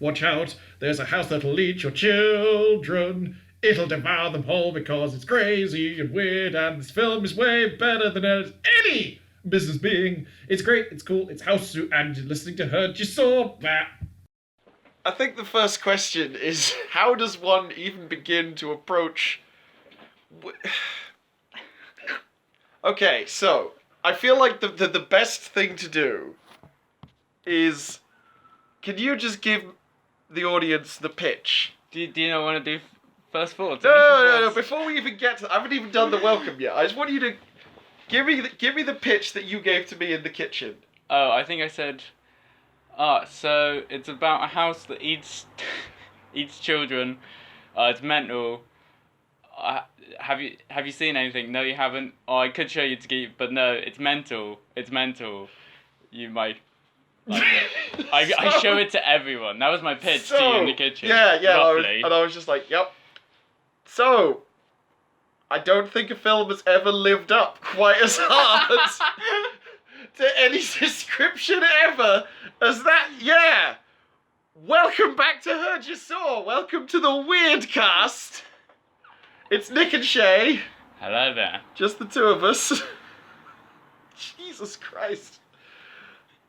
Watch out, there's a house that'll eat your children. It'll devour them whole because it's crazy and weird, and this film is way better than any business being. It's great, it's cool, it's Hausu, and you're listening to Hurd Ya Saw. I think the first question is, how does one even begin to approach... Okay, so, I feel like the best thing to do is... Can you just give the audience the pitch? Do you not want to do first thoughts? No. Before we even get to, I haven't even done the welcome yet. I just want you to give me the pitch that you gave to me in the kitchen. Oh, I think I said. So it's about a house that eats children. It's mental. Have you seen anything? No, you haven't. Oh, I could show you to get, but no, it's mental. It's mental. You might. Like it. I show it to everyone. That was my pitch to you in the kitchen. Yeah. Roughly. I was just like, yep. So, I don't think a film has ever lived up quite as hard to any description ever as that. Yeah. Welcome back to Hurd Ya Saw. Welcome to the Weird Cast. It's Nick and Chay. Hello there. Just the two of us. Jesus Christ.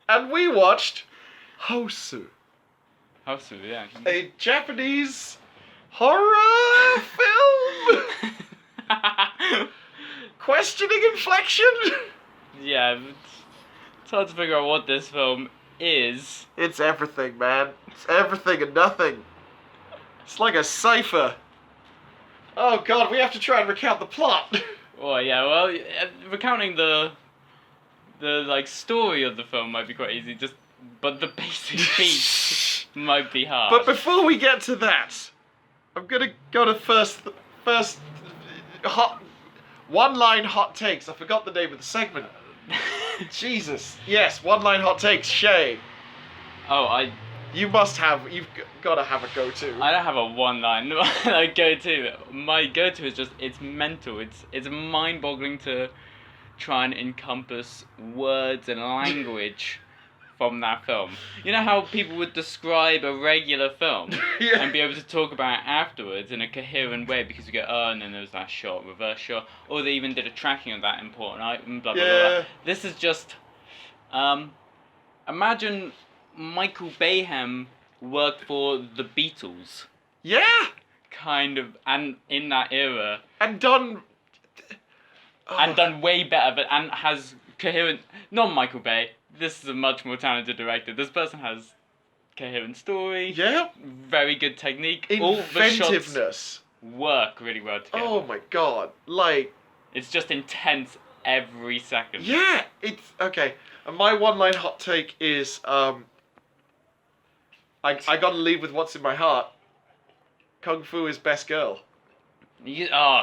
And we watched Hausu. Hausu, yeah. A Japanese horror film? Questioning inflection? Yeah, it's hard to figure out what this film is. It's everything, man. It's everything and nothing. It's like a cipher. Oh god, we have to try and recount the plot. Well, recounting the like story of the film might be quite easy, but the basic beats might be hard. But before we get to that, I'm gonna go to first hot one-line hot takes. I forgot the name of the segment. Jesus. Yes, one-line hot takes. Shay. Oh, you've got to have a go-to. I don't have a one-line like go-to. My go-to is just it's mental. It's mind-boggling to try and encompass words and language from that film. You know how people would describe a regular film Yeah. and be able to talk about it afterwards in a coherent way because you go, oh, and then there was that shot, reverse shot, or they even did a tracking of that important item, blah, blah, blah. This is just, imagine Michael Bayhem worked for the Beatles. Yeah. Kind of, and in that era. And done... And done way better, and has coherent... Not Michael Bay. This is a much more talented director. This person has coherent story. Yeah. Very good technique. Inventiveness. All the shots work really well together. Oh my god. Like... It's just intense every second. Yeah. It's... Okay. And my one-line hot take is... I gotta leave with what's in my heart. Kung Fu is best girl.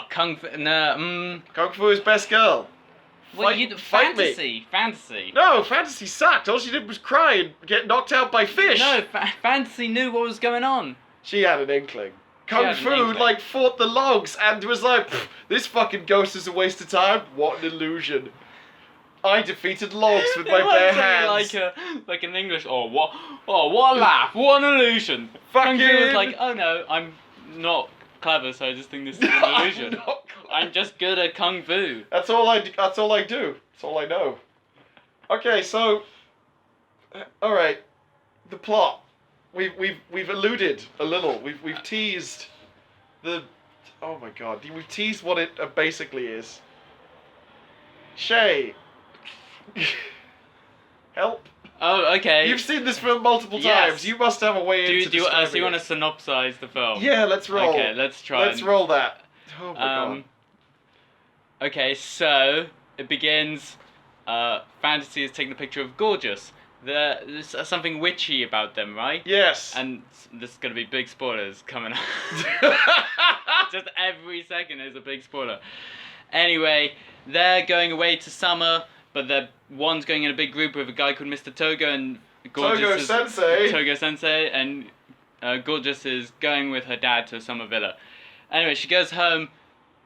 Kung Fu... No, Kung Fu is best girl. Fantasy. No, fantasy sucked. All she did was cry and get knocked out by fish. No, fantasy knew what was going on. She had an inkling. Kung Fu, fought the logs and was like, this fucking ghost is a waste of time. What an illusion. I defeated logs with my bare hands. Like an English, what a laugh, what an illusion. Kung Fu was like, oh no, I'm not clever, so I just think this is an illusion. I'm just good at Kung Fu. That's all I do. That's all I know. Okay, so, all right, the plot. We've alluded a little. We've teased the. Oh my god, we've teased what it basically is. Shay. Help. Oh, okay. You've seen this film multiple times. Yes. You must have a way into describing so you want to synopsize the film? Yeah, let's roll. Okay, let's try. Let's roll that. Oh my god. Okay, so it begins. Fantasy is taking a picture of Gorgeous. There's something witchy about them, right? Yes. And this is gonna be big spoilers coming up. Just every second is a big spoiler. Anyway, they're going away to summer, but one's going in a big group with a guy called Mr. Togo and Gorgeous Togo Sensei, and Gorgeous is going with her dad to a summer villa. Anyway, she goes home.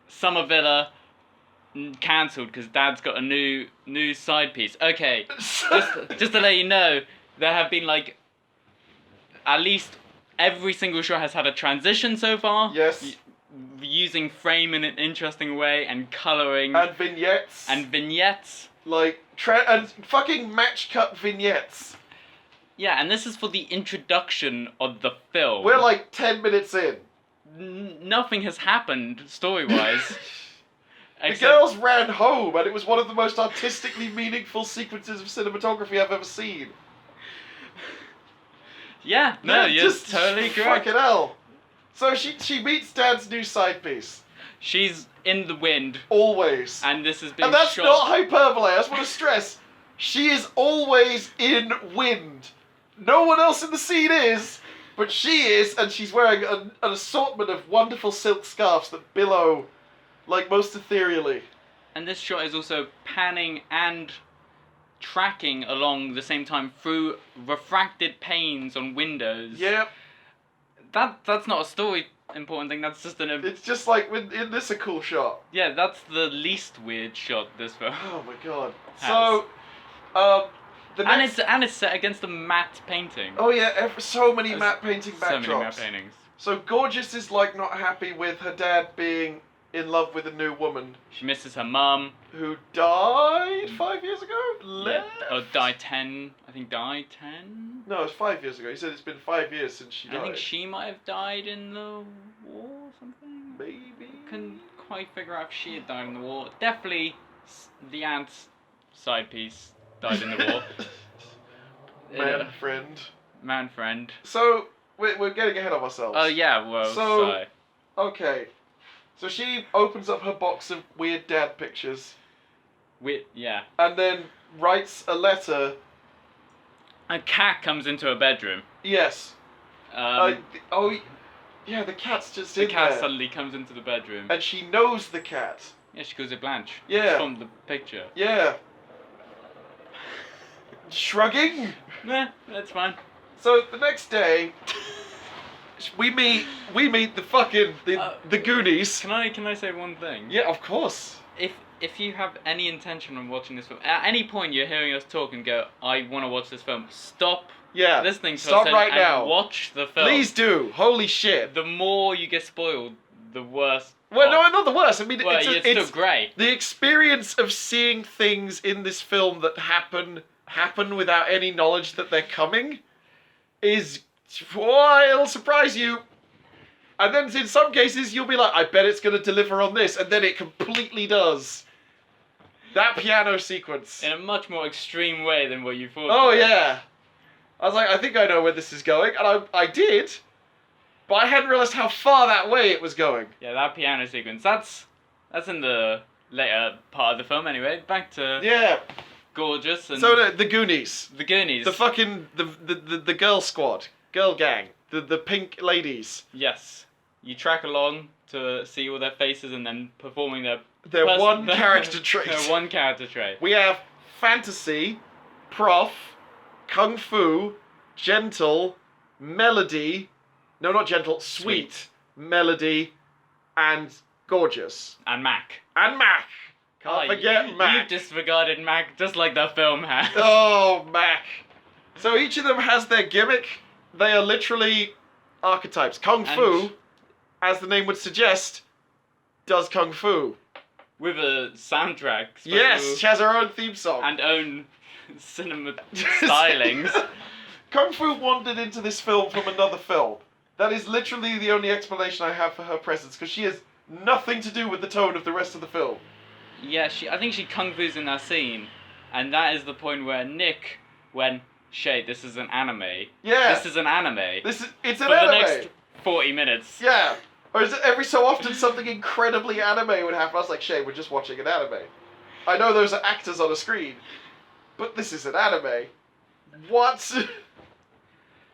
Summer villa cancelled because Dad's got a new side piece. Okay, just to let you know, there have been like at least every single shot has had a transition so far. Yes. Using frame in an interesting way and colouring. And vignettes. And vignettes. Like, and fucking match cut vignettes. Yeah, and this is for the introduction of the film. We're like 10 minutes in. Nothing has happened story-wise. The girls ran home, and it was one of the most artistically meaningful sequences of cinematography I've ever seen. Yeah, no, you're just totally correct. Fucking hell. So she meets Dad's new side piece. She's in the wind. Always. And this has been And that's shot. not hyperbole, I just want to stress. She is always in wind. No one else in the scene is, but she is, and she's wearing an assortment of wonderful silk scarves that billow, like, most ethereally. And this shot is also panning and tracking along the same time through refracted panes on windows. Yep. That's not a story important thing, that's just an... It's just like, in this a cool shot. Yeah, that's the least weird shot this film. Oh my god. has. So, the next... And it's set against a matte painting. Oh yeah, so many matte painting backdrops. So many matte paintings. So Gorgeous is like not happy with her dad being in love with a new woman. She misses her mum. Who died 5 years ago? Yeah, or died 10. I think died 10. No, it was 5 years ago. He said it's been 5 years since she died. I think she might have died in the war or something. Maybe. Couldn't quite figure out if she had died in the war. Definitely the aunt's side piece died in the war. Man friend. Man friend. So, we're getting ahead of ourselves. Oh yeah, well, sorry. Okay. So she opens up her box of weird dad pictures. Yeah. And then writes a letter. A cat comes into her bedroom. Yes. Yeah, the cat's just in there. The cat suddenly comes into the bedroom. And she knows the cat. Yeah, she calls it Blanche. Yeah. From the picture. Yeah. Shrugging? Nah, that's fine. So the next day, we meet the fucking the Goonies. Can I say one thing? Yeah, of course. If you have any intention on watching this film, at any point you're hearing us talk and go, I want to watch this film, stop listening to stop us right and now. Watch the film. Please do. Holy shit. The more you get spoiled, the worse. Well, no, not the worst. I mean, well, it's still great. The experience of seeing things in this film that happen without any knowledge that they're coming is, it'll surprise you. And then in some cases you'll be like, I bet it's going to deliver on this, and then it completely does. That piano sequence. In a much more extreme way than what you thought. Oh yeah. I was like, I think I know where this is going, and I did, but I hadn't realised how far that way it was going. Yeah, that piano sequence, that's in the later part of the film anyway. Back to Gorgeous and... So the Goonies. The Goonies. The fucking, the girl squad. Girl gang. The pink ladies. Yes. You track along to see all their faces and then performing their one character trait. Their one character trait. We have fantasy, prof, kung fu, gentle, melody, no, not gentle, sweet, melody, and gorgeous. And Mac. And Mac. Can't forget Mac. You've disregarded Mac just like the film has. Oh, Mac. So each of them has their gimmick. They are literally archetypes. Kung Fu, as the name would suggest, does Kung Fu. With a soundtrack. Yes, she has her own theme song. And own cinema stylings. Kung Fu wandered into this film from another film. That is literally the only explanation I have for her presence, because she has nothing to do with the tone of the rest of the film. Yeah, I think she Kung Fu's in that scene, and that is the point where Nick went, Shay, this is an anime. Yeah. This is an anime. It's an anime. For the next 40 minutes. Yeah. Or is it every so often something incredibly anime would happen? I was like, Shay, we're just watching an anime. I know those are actors on a screen, but this is an anime. What?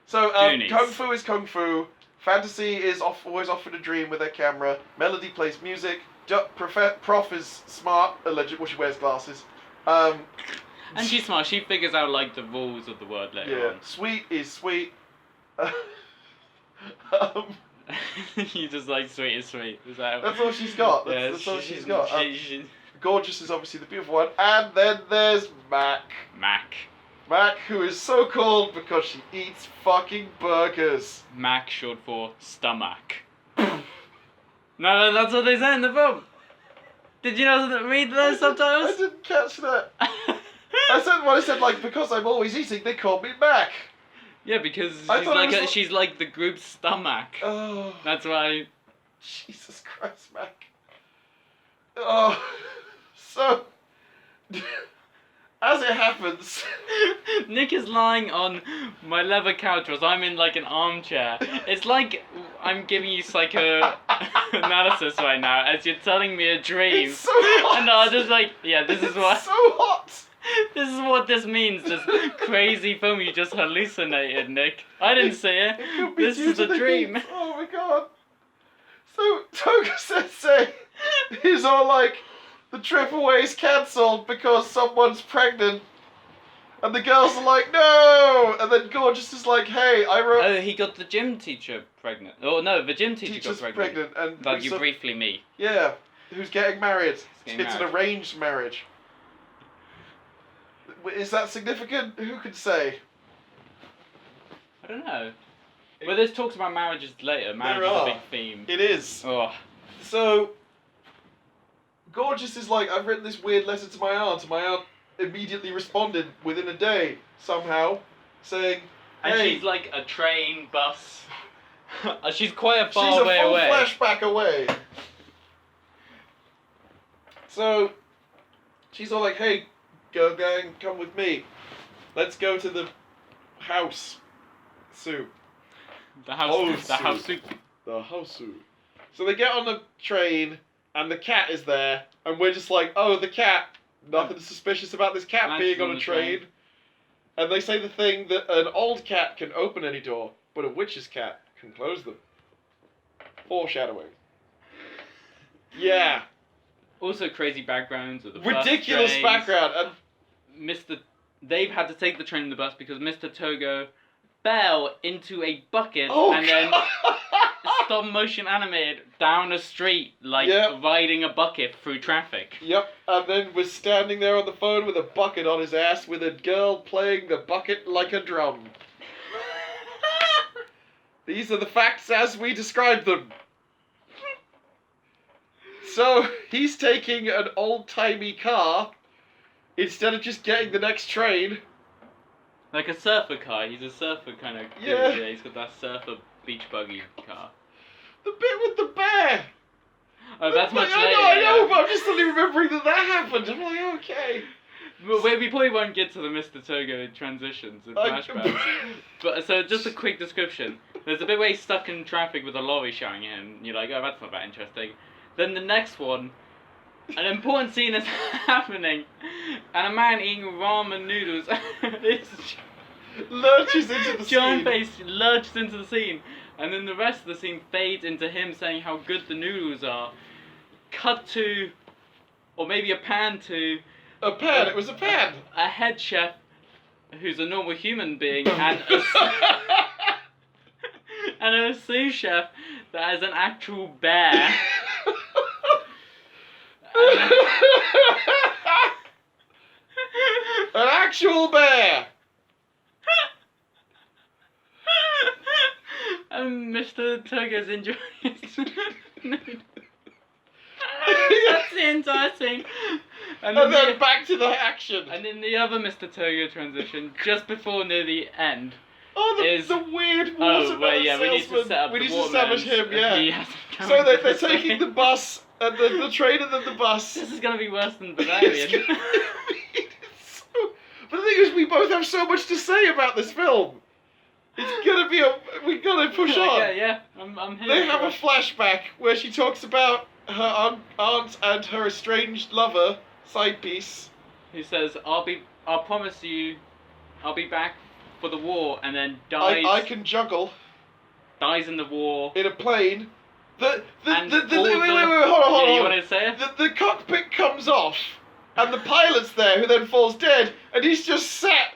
So, Kung Fu is Kung Fu. Fantasy is always offered a dream with her camera. Melody plays music. Prof is smart, allegedly, well, she wears glasses. And she's smart. She figures out, like, the rules of the word later on. Sweet is sweet. You just like sweet is sweet. Is that... That's all she's got. That's all she's got. Gorgeous is obviously the beautiful one. And then there's Mac. Mac. Mac, who is so called because she eats fucking burgers. Mac, short for stomach. No, that's what they said in the film. Did you not read those I subtitles? didn't catch that. I said, like, because I'm always eating, they call me Mac. Yeah, because she's like the group's stomach. Oh. That's why. Jesus Christ, Mac. Oh. So. As it happens. Nick is lying on my leather couch whilst I'm in like an armchair. It's like I'm giving you psychoanalysis right now as you're telling me a dream. It's so hot. And I'm just like, yeah, this is what. It's so hot. This is what this means. This crazy film you just hallucinated, Nick. I didn't see it. Could be This due is to a the dream. heat. Oh my god. So Toga Sensei is all like, the trip away's cancelled because someone's pregnant. And the girls are like, no! And then Gorgeous is like, hey, I wrote... Oh, he got the gym teacher pregnant. Oh, no, the gym teacher got pregnant. And Like you briefly meet. Yeah, who's getting married. Getting It's married. an arranged marriage. Is that significant? Who could say? I don't know. Well, there's talks about marriages later. Marriage is a big theme. It is. Oh. So, Gorgeous is like, I've written this weird letter to my aunt, and my aunt immediately responded within a day, somehow, saying, And hey, she's like a train, bus. She's quite a far way away. She's a full flashback away. So, she's all like, hey, girl gang, come with me. Let's go to the house. Soup. The house. The house. The Hausu. So they get on the train, and the cat is there, and we're just like, oh, the cat. Nothing suspicious about this cat being on a train. And they say the thing that an old cat can open any door, but a witch's cat can close them. Foreshadowing. Yeah. Also crazy backgrounds of the Ridiculous bus trains. background. And They've had to take the train and the bus because Mr. Togo fell into a bucket and then stop motion animated down a street like riding a bucket through traffic. Yep, and then was standing there on the phone with a bucket on his ass with a girl playing the bucket like a drum. These are the facts as we describe them. So, he's taking an old-timey car instead of just getting the next train. Like a surfer car. He's a surfer kind of dude. Yeah. Yeah, he's got that surfer beach buggy car. The bit with the bear! Oh, that's much later. I know, but I'm just suddenly remembering that happened. I'm like, okay. We probably won't get to the Mr. Togo transitions and flashbacks. But so just a quick description. There's a bit where he's stuck in traffic with a lorry showing him. And you're like, oh, that's not that interesting. Then the next one, an important scene is happening, and a man eating ramen noodles lurches into the John scene. Face lurches into the scene, and then the rest of the scene fades into him saying how good the noodles are. Cut to, or maybe a pan to... A pan, it was a pan. A head chef who's a normal human being and a sous chef that has an actual bear. An actual bear. And Mr. Togo's enjoying his That's the entire thing. And then back to the action. And then the other Mr. Togo transition, just before near the end. Oh, the weird watermelon salesman. We need to set up we the need to establish him, yeah. He hasn't come So into they're the taking scene. the bus, and the train and then the bus. This is going to be worse than Bavarian. But the thing is, we both have so much to say about this film. It's gonna be we gotta push on. Yeah, I'm here. They have a flashback where she talks about her aunt and her estranged lover, side piece. Who says, I'll promise you, I'll be back for the war, and then dies. I can juggle. Dies in the war. In a plane. Wait, hold on. You want to say it? The cockpit comes off, and the pilot's there, who then falls dead, and he's just sat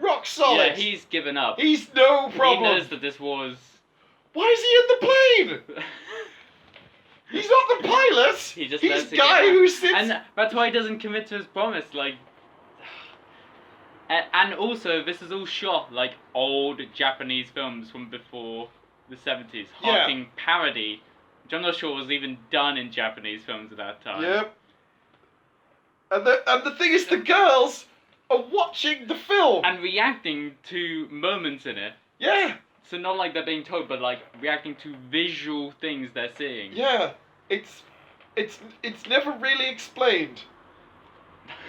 rock solid. Yeah, he's given up. He's no problem. He knows that this was... Why is he in the plane? He's not the pilot. He's guy who sits... And that's why he doesn't commit to his promise, like... And also, this is all shot like old Japanese films from before the 70s, Yeah. harking parody, which I'm not sure was even done in Japanese films at that time. Yep. And the thing is, the girls are watching the film. And reacting to moments in it. Yeah. So not like they're being told, but like reacting to visual things they're seeing. Yeah. It's never really explained.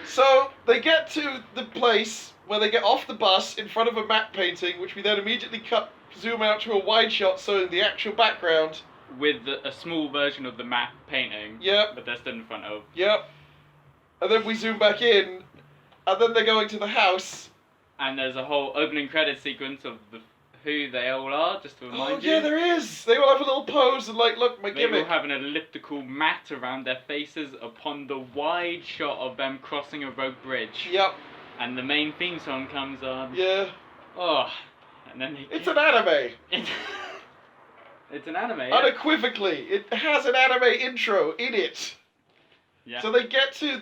So they get to the place where they get off the bus in front of a map painting, which we then immediately zoom out to a wide shot, so in the actual background. With a small version of the map painting. Yep. But they're still in front of. Yep. And then we zoom back in, and then they're going to the house. And there's a whole opening credit sequence of who they all are, just to remind you. Oh yeah, there is. They all have a little pose and like, look, my They gimmick. all have an elliptical mat around their faces upon the wide shot of them crossing a rope bridge. Yep. And the main theme song comes on. Yeah. Oh, and then It's an anime. It's an anime. Yeah. Unequivocally, it has an anime intro in it. Yeah. So they get to,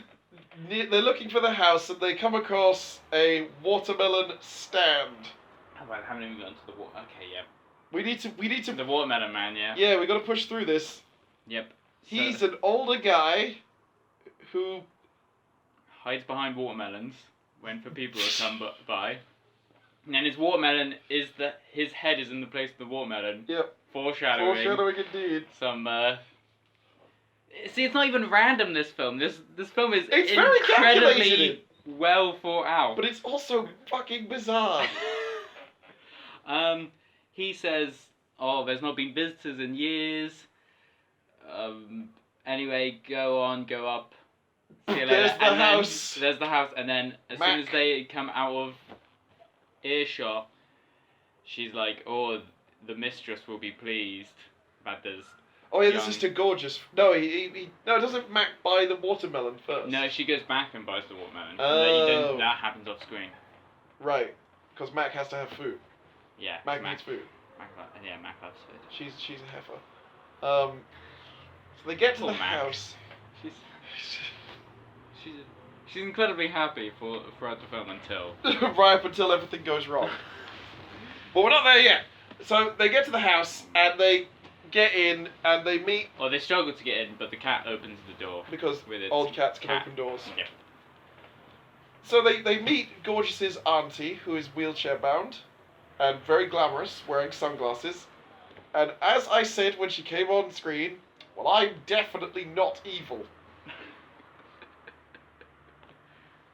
they're looking for the house and they come across a watermelon stand. Oh, I haven't even gone to the water. Okay, yeah. We need to. The watermelon man, yeah. Yeah, we got to push through this. Yep. He's an older guy who hides behind watermelons when for people to come by. And then his watermelon is his head is in the place of the watermelon. Yep. Foreshadowing. Foreshadowing indeed. Some see, it's not even random, this film. This film is It's very calculated. incredibly well thought out. But it's also fucking bizarre. He says, "Oh, there's not been visitors in years. Anyway, go up. See you later." There's the and house. Then, there's the house, and then as soon as they come out of earshot, she's like, "Oh, the mistress will be pleased that there's." Oh yeah, this is too gorgeous. No, no, doesn't Mac buy the watermelon first? No, she goes back and buys the watermelon. Oh. That happens off screen. Right, because Mac has to have food. Yeah. Mac needs food. Mac loves food. She's a heifer. So they get to Poor the Mac. house. She's incredibly happy throughout the film until. Right up until everything goes wrong. But we're not there yet. So they get to the house and they get in and they meet. Or they struggle to get in, but the cat opens the door. Because with its old cats can open doors. Yeah. So they meet Gorgeous's auntie, who is wheelchair bound and very glamorous, wearing sunglasses. And as I said when she came on screen, well, I'm definitely not evil.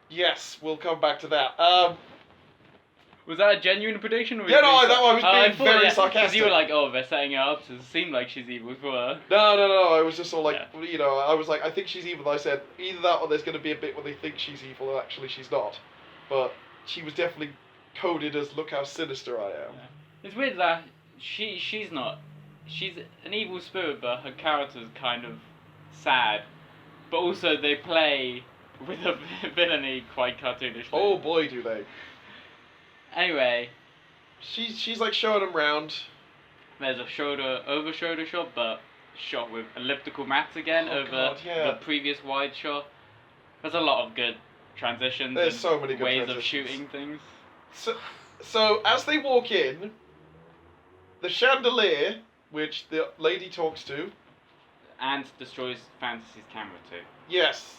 Yes, we'll come back to that. Was that a genuine prediction? Or Yeah, no, that one was being I thought, very yeah, sarcastic. You were like, oh, they're setting it up to seem like she's evil for her. No, I was just all like, Yeah. you know, I was like, I think she's evil. I said, either that or there's going to be a bit where they think she's evil and actually she's not. But she was definitely coded as, look how sinister I am. Yeah. It's weird that she's not. She's an evil spirit, but her character's kind of sad. But also they play with a villainy quite cartoonishly. Oh boy, do they. Anyway, She's like showing them round. there's a over shoulder shot, but shot with elliptical mats again Oh, over God, yeah. the previous wide shot. There's a lot of good transitions. There's and so many good ways transitions. of shooting things. So as they walk in, the chandelier, which the lady talks to, And destroys Fantasy's camera too. yes,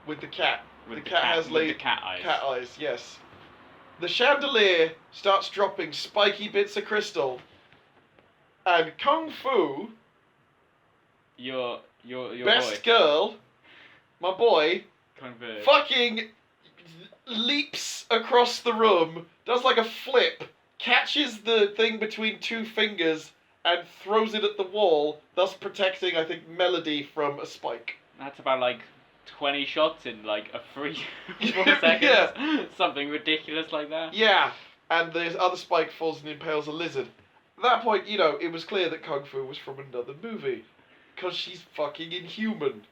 with the cat. With the cat has with the cat eyes. cat eyes, yes. The chandelier starts dropping spiky bits of crystal, and Kung Fu, Your best boy. girl, my boy, Kung Fu. fucking leaps across the room, does like a flip, catches the thing between two fingers, and throws it at the wall, thus protecting, I think, Melody from a spike. That's about like 20 shots in like a 4 Yeah. seconds. Something ridiculous like that. Yeah, and the other spike falls and impales a lizard. At that point, you know, it was clear that Kung Fu was from another movie. Because she's fucking inhuman.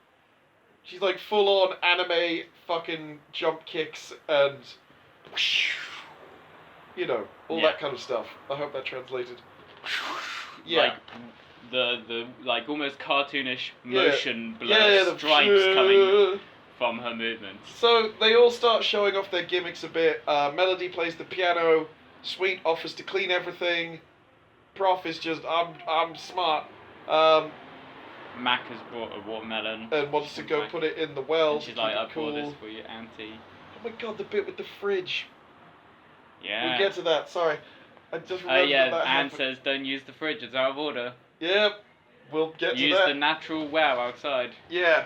She's like full on anime fucking jump kicks and... You know, all that kind of stuff. I hope that translated. Yeah. Like the like almost cartoonish motion blur yeah, the stripes coming from her movements. So they all start showing off their gimmicks a bit. Melody plays the piano. Sweet offers to clean everything. Prof is just, I'm smart. Mac has brought a watermelon. And wants to go put it in the well. And she's like, I cool. brought this for you, auntie. Oh my god, the bit with the fridge. Yeah. We'll get to that, sorry. I just remembered that Anne happened. says don't use the fridge, it's out of order. Yep, we'll get to Use that. the natural well outside. Yeah.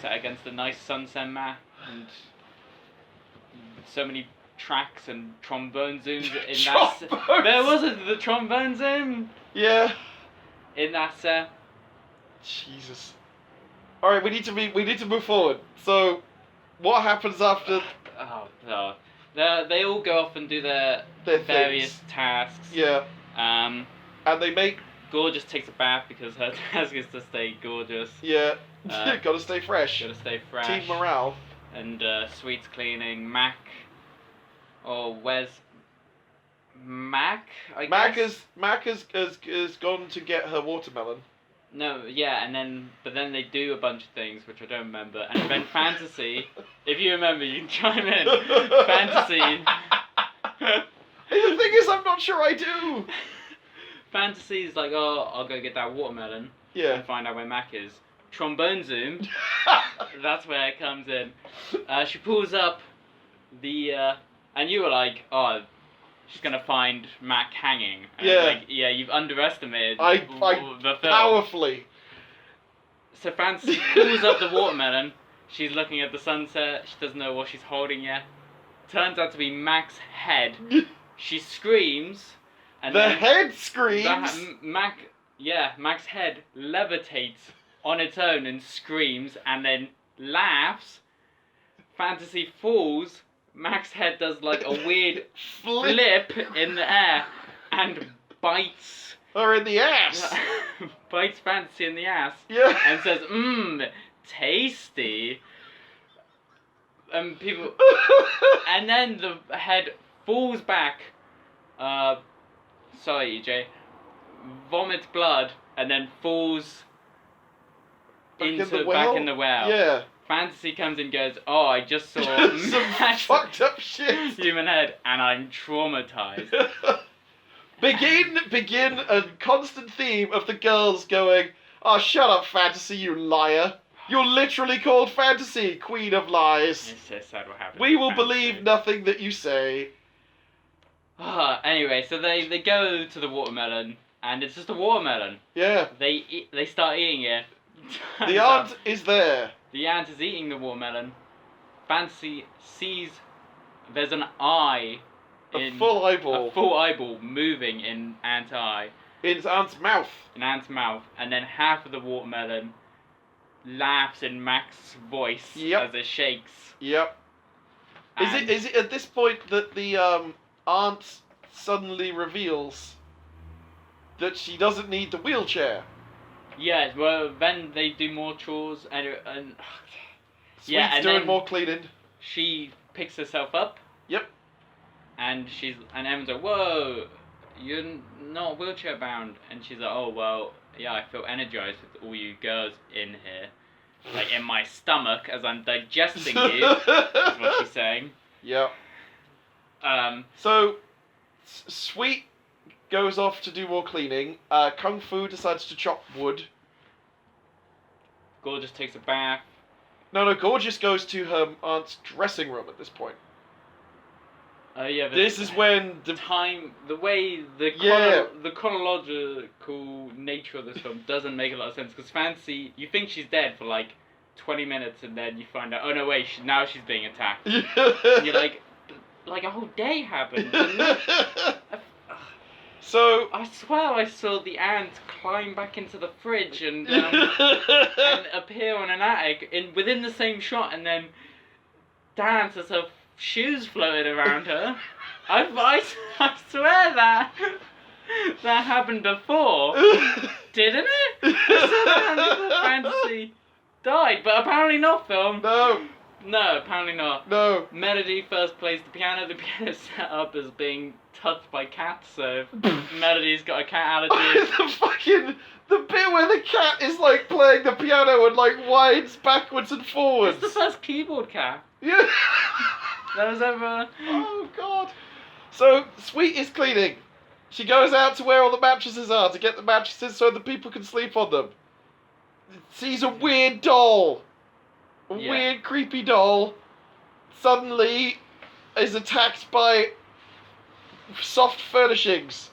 Set against the nice sunset map and so many tracks and trombone zooms in that set. There wasn't the trombone zoom Yeah. in that set. Jesus. Alright, we need to move forward. So what happens after Oh no. They all go off and do their various things? tasks. Yeah. And they make Gorgeous takes a bath because her task is to stay gorgeous. Yeah. Gotta stay fresh. Gotta stay fresh. Team morale. And Sweet's cleaning. Mac. Or where's Mac? Mac has gone to get her watermelon. No, yeah, but then they do a bunch of things which I don't remember, and then Fantasy, if you remember, you can chime in. Fantasy. The thing is, I'm not sure I do. Fantasy's like, oh, I'll go get that watermelon. Yeah. And find out where Mac is. Trombone zoom. That's where it comes in. She pulls up the, and you were like, oh, she's gonna find Mac hanging. And I was like, yeah, you've underestimated the film. Powerfully. So Fantasy pulls up the watermelon. She's looking at the sunset. She doesn't know what she's holding yet. Turns out to be Mac's head. She screams. And the head screams. Mac's head levitates on its own and screams, and then laughs. Fantasy falls. Mac's head does like a weird flip in the air and bites her in the ass. Bites Fantasy in the ass. Yeah. And says, tasty. And people and then the head falls back. Sorry, EJ. Vomits blood and then falls back in the well. Yeah. Fantasy comes and goes, oh, I just saw some fucked up shit. Human head, and I'm traumatized. Begin a constant theme of the girls going, oh, shut up, Fantasy, you liar. You're literally called Fantasy, Queen of Lies. It's so sad what happened. We will believe nothing that you say. Anyway, so they go to the watermelon, and it's just a watermelon. Yeah. They start eating it. The aunt is there. The aunt is eating the watermelon. Fantasy sees there's an eye. A full eyeball. A full eyeball moving in Aunt's eye. In aunt's mouth. In Aunt's mouth. And then half of the watermelon laughs in Mac's voice as it shakes. Yep. Is it at this point that the aunt suddenly reveals that she doesn't need the wheelchair? Yeah, well, then they do more chores and Sweet's doing more cleaning. She picks herself up. Yep. And Emma's like, whoa, you're not wheelchair bound. And she's like, oh, well, yeah, I feel energized with all you girls in here. Like, in my stomach as I'm digesting you, is what she's saying. Yep. So, Sweet goes off to do more cleaning. Kung Fu decides to chop wood. Gorgeous takes a bath. No, Gorgeous goes to her aunt's dressing room at this point. Yeah, this is when the chronological nature of this film doesn't make a lot of sense, because Fantasy, you think she's dead for like 20 minutes and then you find out, oh no wait, now she's being attacked. And you're like a whole day happened. So I swear I saw the aunt climb back into the fridge and and appear on an attic within the same shot, and then dance as her shoes floated around her. I swear that happened before, didn't it? I saw that happened before Fantasy died, but apparently not, film. No, apparently not. No. Melody first plays the piano. The piano is set up as being touched by cats, so Melody's got a cat allergy. The bit where the cat is like playing the piano and like winds backwards and forwards. It's the first keyboard cat Yeah. that was ever. Oh god. So Sweet is cleaning. She goes out to where all the mattresses are to get the mattresses so the people can sleep on them. Sees a weird doll. A weird, creepy doll. Suddenly is attacked by soft furnishings.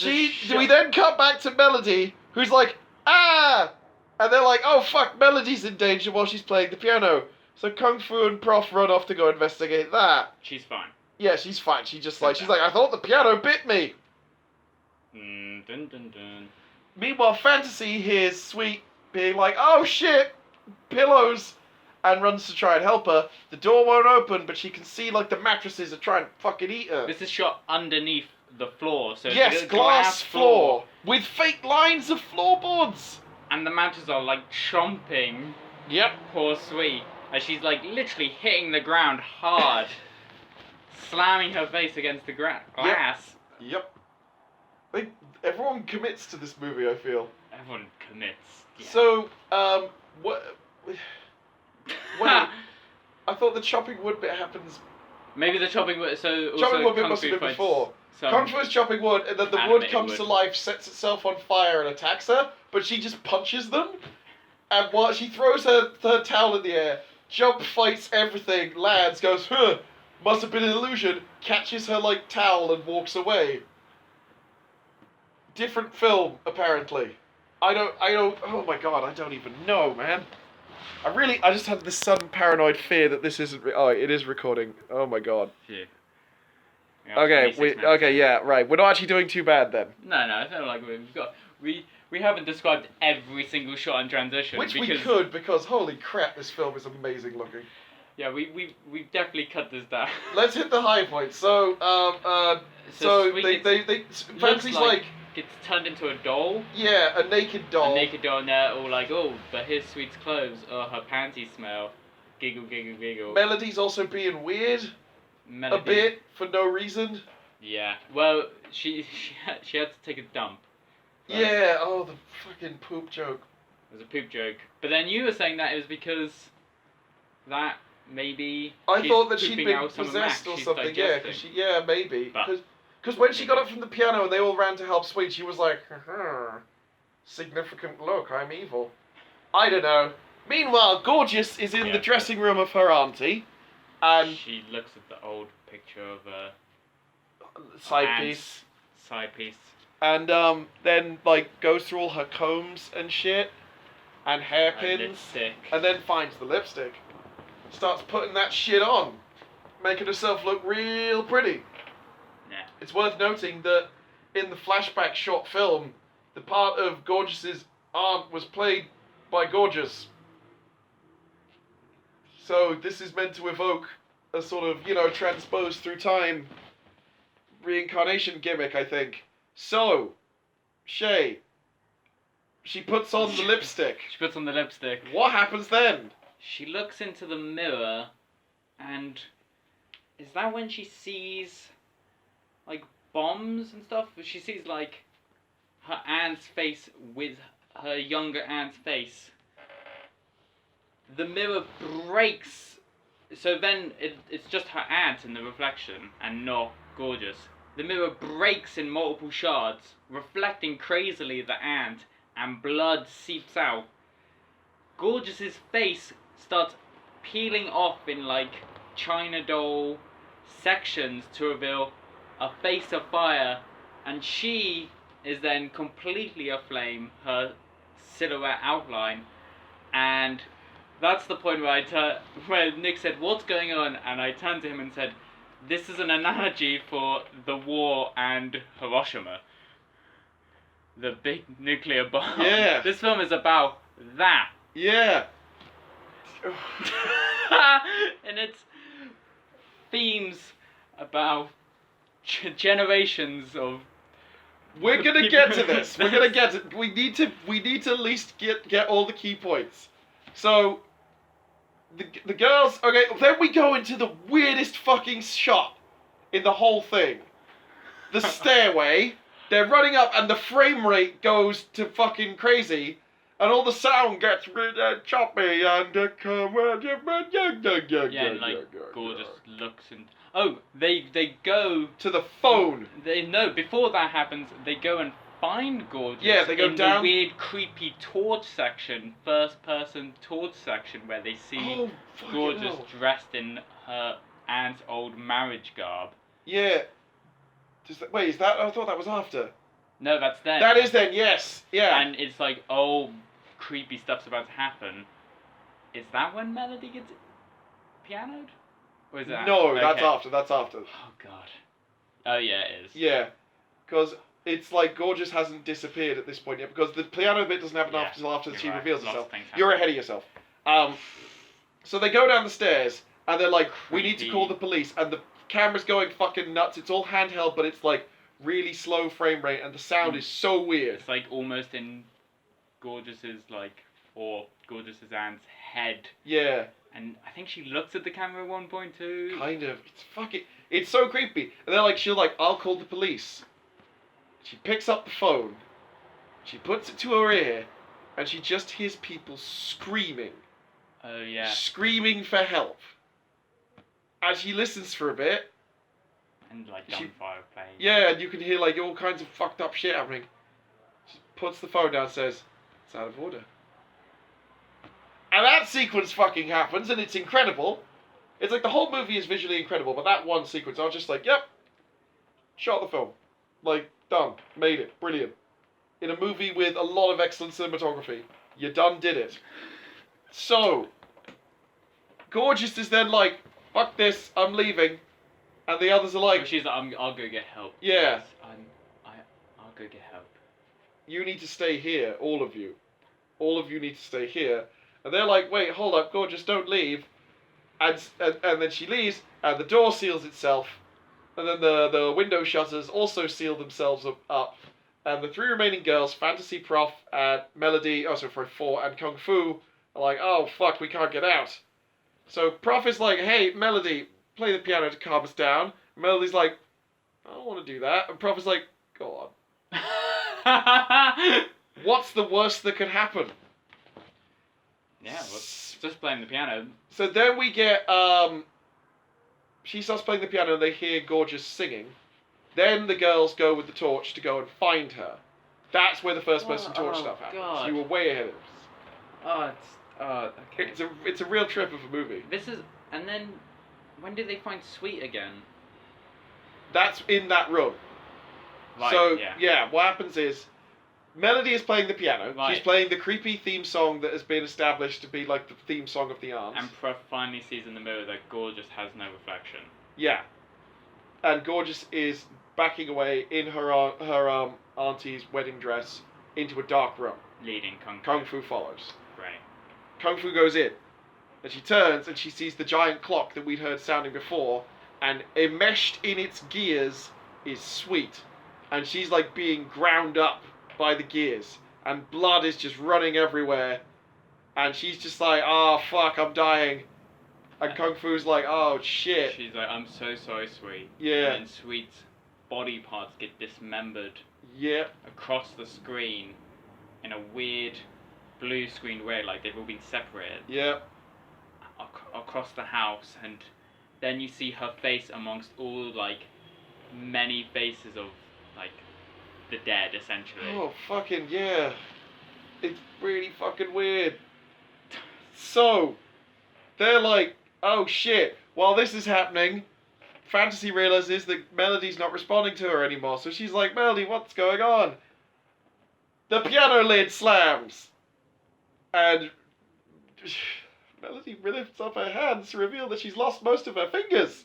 We then cut back to Melody, who's like, ah! And they're like, oh fuck, Melody's in danger while she's playing the piano. So Kung Fu and Prof run off to go investigate that. She's fine. Yeah, she's fine. She's like, I thought the piano bit me. Dun, dun, dun. Meanwhile, Fantasy hears Sweet being like, oh shit, pillows, and runs to try and help her. The door won't open, but she can see like the mattresses are trying to fucking eat her. This is shot underneath the floor, so yes, it's a glass floor with fake lines of floorboards. And the mattresses are like chomping. Yep. Poor Sweet, as she's like literally hitting the ground hard, slamming her face against the glass. Yep. Everyone commits to this movie, I feel. Everyone commits. Yeah. So, what? Wait, I thought the chopping wood bit happens. Maybe the chopping wood. So also chopping wood bit Kung must Fu have been fights before. Kung Fu is chopping wood, and then the wood comes to life, sets itself on fire, and attacks her. But she just punches them, and while she throws her towel in the air, jump fights everything, lands, goes, huh, must have been an illusion, catches her like towel and walks away. Different film, apparently. I don't, oh my god, I don't even know, man. I just had this sudden paranoid fear that this isn't, it is recording. Oh my god. Yeah. Okay, yeah, right. We're not actually doing too bad then. No, I feel like we haven't described every single shot in transition. Which we could, because holy crap, this film is amazing looking. Yeah, we've definitely cut this down. Let's hit the high points. So, Fantasy's like gets turned into a doll. Yeah, a naked doll. And they're all like, oh, but here's Sweet's clothes. Oh, her panties smell. Giggle, giggle, giggle. Melody's also being weird. A bit, for no reason. Yeah, well, she had to take a dump. Right? Yeah, oh, the fucking poop joke. It was a poop joke. But then you were saying that it was because that maybe I thought that she'd been possessed or something, yeah, maybe. Because when she got up from the piano and they all ran to help Sweet, she was like, significant look, I'm evil. I don't know. Meanwhile, Gorgeous is in the dressing room of her auntie. And she looks at the old picture of a side piece. And then like goes through all her combs and shit and hairpins and then finds the lipstick. Starts putting that shit on, making herself look real pretty. Yeah. It's worth noting that in the flashback short film, the part of Gorgeous's aunt was played by Gorgeous. So this is meant to evoke a sort of, transposed through time reincarnation gimmick, I think. So, Shay, she puts on the lipstick. She puts on the lipstick. What happens then? She looks into the mirror, and is that when she sees, like, bombs and stuff? She sees, like, her aunt's face with her younger aunt's face. The mirror breaks, so then it's just her aunt in the reflection, and not Gorgeous. The mirror breaks in multiple shards, reflecting crazily the aunt, and blood seeps out. Gorgeous's face starts peeling off in like China doll sections to reveal a face of fire, and she is then completely aflame, her silhouette outline, and that's the point where Nick said, "What's going on?" And I turned to him and said, "This is an analogy for the war and Hiroshima. The big nuclear bomb." Yeah. This film is about that. Yeah. And its themes about generations of... We're gonna get to this. We're gonna get to. We need to at least get all the key points. So, the girls. Okay, then we go into the weirdest fucking shot in the whole thing. the stairway. They're running up, and the frame rate goes to fucking crazy, and all the sound gets choppy and Yeah, and like Gorgeous looks and they go to the phone. Before that happens, they go and find Gorgeous. Yeah, they go in down the weird, creepy torch section, first-person torch section, where they see Gorgeous dressed in her aunt's old marriage garb. Yeah. Wait, is that? I thought that was after. No, that's then. That is then. Yes. Yeah. And it's like, creepy stuff's about to happen. Is that when Melody gets pianoed? Or is that? No, that's after. That's after. Oh god. Oh yeah, it is. Yeah, because it's like Gorgeous hasn't disappeared at this point yet, because the piano bit doesn't happen until after she reveals herself. You're ahead of yourself. So they go down the stairs and they're like, we need to call the police, and the camera's going fucking nuts. It's all handheld, but it's like really slow frame rate, and the sound is so weird. It's like almost in Gorgeous's Gorgeous's aunt's head. Yeah. And I think she looks at the camera at one point too. Kind of. It's so creepy. And they're like, I'll call the police. She picks up the phone. She puts it to her ear, and she just hears people screaming. Oh yeah. Screaming for help. And she listens for a bit. And like gunfire playing. Yeah, and you can hear like all kinds of fucked up shit happening. She puts the phone down and says, it's out of order. And that sequence fucking happens, and it's incredible. It's like the whole movie is visually incredible, but that one sequence, I was just like, yep, shot the film. Like, done. Made it. Brilliant. In a movie with a lot of excellent cinematography. You done did it. So, Gorgeous is then like, fuck this, I'm leaving. And the others are like... But she's like, I'll go get help. Yeah. I'll go get help. You need to stay here, all of you. All of you need to stay here. And they're like, wait, hold up, Gorgeous, don't leave. And then she leaves, and the door seals itself. And then the window shutters also seal themselves up. And the three remaining girls, Fantasy, Prof, and Melody, Four, and Kung Fu, are like, oh, fuck, we can't get out. So Prof is like, hey, Melody, play the piano to calm us down. And Melody's like, I don't want to do that. And Prof is like, go on. What's the worst that could happen? Yeah, well, just playing the piano. So then we get, she starts playing the piano and they hear Gorgeous singing. Then the girls go with the torch to go and find her. That's where the first person torch stuff happens. God. You were way ahead of us. Okay. It's a real trip of a movie. And then, when do they find Sweet again? That's in that room. Right, so, yeah, what happens is, Melody is playing the piano. Right. She's playing the creepy theme song that has been established to be like the theme song of the Arms. And Prof finally sees in the mirror that Gorgeous has no reflection. Yeah. And Gorgeous is backing away in her auntie's wedding dress into a dark room. Leading Kung Fu. Kung Fu follows. Right. Kung Fu goes in. And she turns and she sees the giant clock that we'd heard sounding before. And enmeshed in its gears is Sweet. And she's like being ground up by the gears, and blood is just running everywhere, and she's just like, oh fuck, I'm dying, and Kung Fu's like, oh shit. She's like, I'm so sorry, Sweet. Yeah. And then Sweet's body parts get dismembered. Yeah. Across the screen, in a weird blue screen way, like they've all been separated. Yeah. Across the house, and then you see her face amongst all like many faces of like the dead, essentially. Oh, fucking yeah. It's really fucking weird. So, they're like, oh shit, while this is happening, Fantasy realizes that Melody's not responding to her anymore, so she's like, Melody, what's going on? The piano lid slams! And Melody lifts up her hands to reveal that she's lost most of her fingers.